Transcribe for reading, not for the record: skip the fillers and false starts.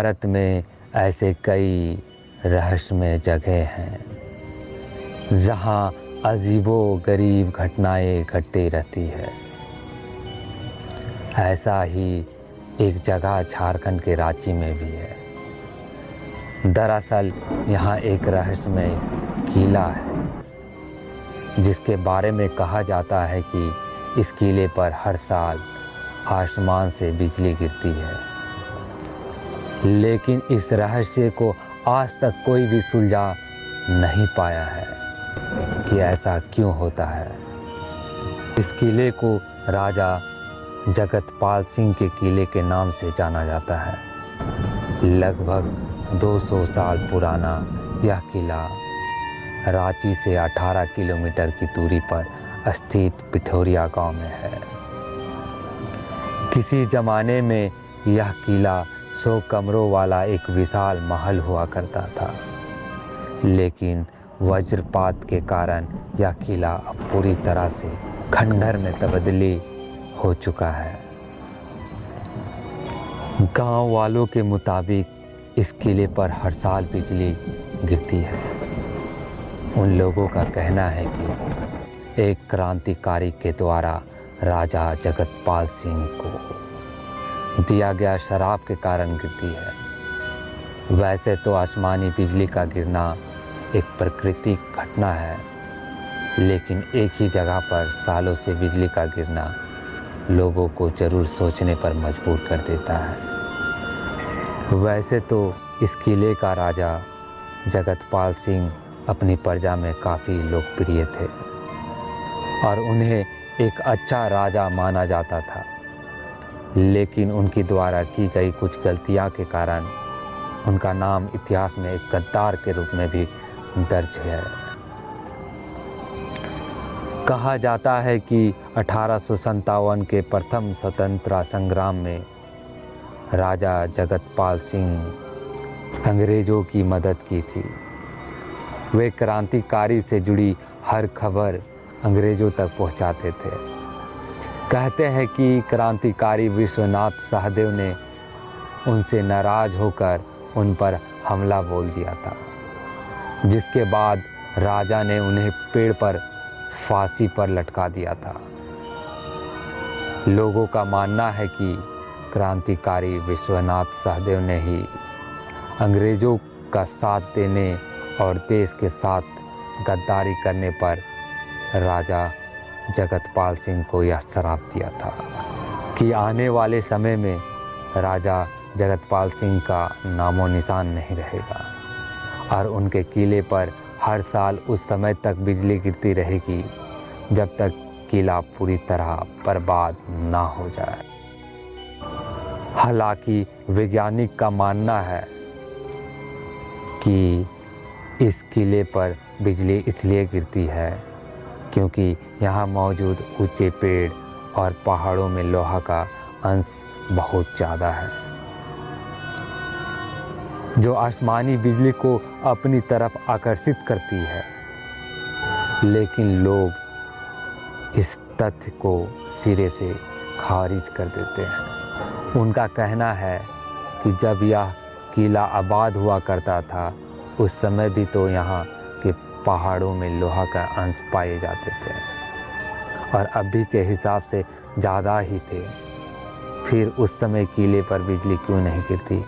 भारत में ऐसे कई रहस्यमय जगह हैं जहां अजीबो-गरीब घटनाएं घटती रहती है। ऐसा ही एक जगह झारखंड के रांची में भी है। दरअसल यहाँ एक रहस्यमय किला है जिसके बारे में कहा जाता है कि इस किले पर हर साल आसमान से बिजली गिरती है, लेकिन इस रहस्य को आज तक कोई भी सुलझा नहीं पाया है कि ऐसा क्यों होता है। इस किले को राजा जगतपाल सिंह के किले के नाम से जाना जाता है। लगभग 200 साल पुराना यह किला रांची से 18 किलोमीटर की दूरी पर स्थित पिठोरिया गांव में है। किसी ज़माने में यह किला 100 कमरों वाला एक विशाल महल हुआ करता था, लेकिन वज्रपात के कारण यह किला अब पूरी तरह से खंडहर में तब्दीली हो चुका है। गांव वालों के मुताबिक इस किले पर हर साल बिजली गिरती है। उन लोगों का कहना है कि एक क्रांतिकारी के द्वारा राजा जगतपाल सिंह को दिया गया शराब के कारण गिरती है। वैसे तो आसमानी बिजली का गिरना एक प्राकृतिक घटना है, लेकिन एक ही जगह पर सालों से बिजली का गिरना लोगों को जरूर सोचने पर मजबूर कर देता है। वैसे तो इस किले का राजा जगतपाल सिंह अपनी प्रजा में काफ़ी लोकप्रिय थे और उन्हें एक अच्छा राजा माना जाता था, लेकिन उनके द्वारा की गई कुछ गलतियां के कारण उनका नाम इतिहास में एक गद्दार के रूप में भी दर्ज है। कहा जाता है कि 1857 के प्रथम स्वतंत्रता संग्राम में राजा जगतपाल सिंह अंग्रेज़ों की मदद की थी। वे क्रांतिकारी से जुड़ी हर खबर अंग्रेज़ों तक पहुंचाते थे। कहते हैं कि क्रांतिकारी विश्वनाथ सहदेव ने उनसे नाराज़ होकर उन पर हमला बोल दिया था, जिसके बाद राजा ने उन्हें पेड़ पर फांसी पर लटका दिया था। लोगों का मानना है कि क्रांतिकारी विश्वनाथ सहदेव ने ही अंग्रेज़ों का साथ देने और देश के साथ गद्दारी करने पर राजा जगतपाल सिंह को यह श्राप दिया था कि आने वाले समय में राजा जगतपाल सिंह का नामो निशान नहीं रहेगा और उनके किले पर हर साल उस समय तक बिजली गिरती रहेगी जब तक किला पूरी तरह बर्बाद ना हो जाए। हालांकि वैज्ञानिक का मानना है कि इस किले पर बिजली इसलिए गिरती है क्योंकि यहाँ मौजूद ऊंचे पेड़ और पहाड़ों में लोहा का अंश बहुत ज़्यादा है, जो आसमानी बिजली को अपनी तरफ आकर्षित करती है। लेकिन लोग इस तथ्य को सिरे से खारिज कर देते हैं। उनका कहना है कि जब यह किला आबाद हुआ करता था उस समय भी तो यहाँ के पहाड़ों में लोहा का अंश पाए जाते थे और अभी के हिसाब से ज़्यादा ही थे। फिर उस समय किले पर बिजली क्यों नहीं गिरती?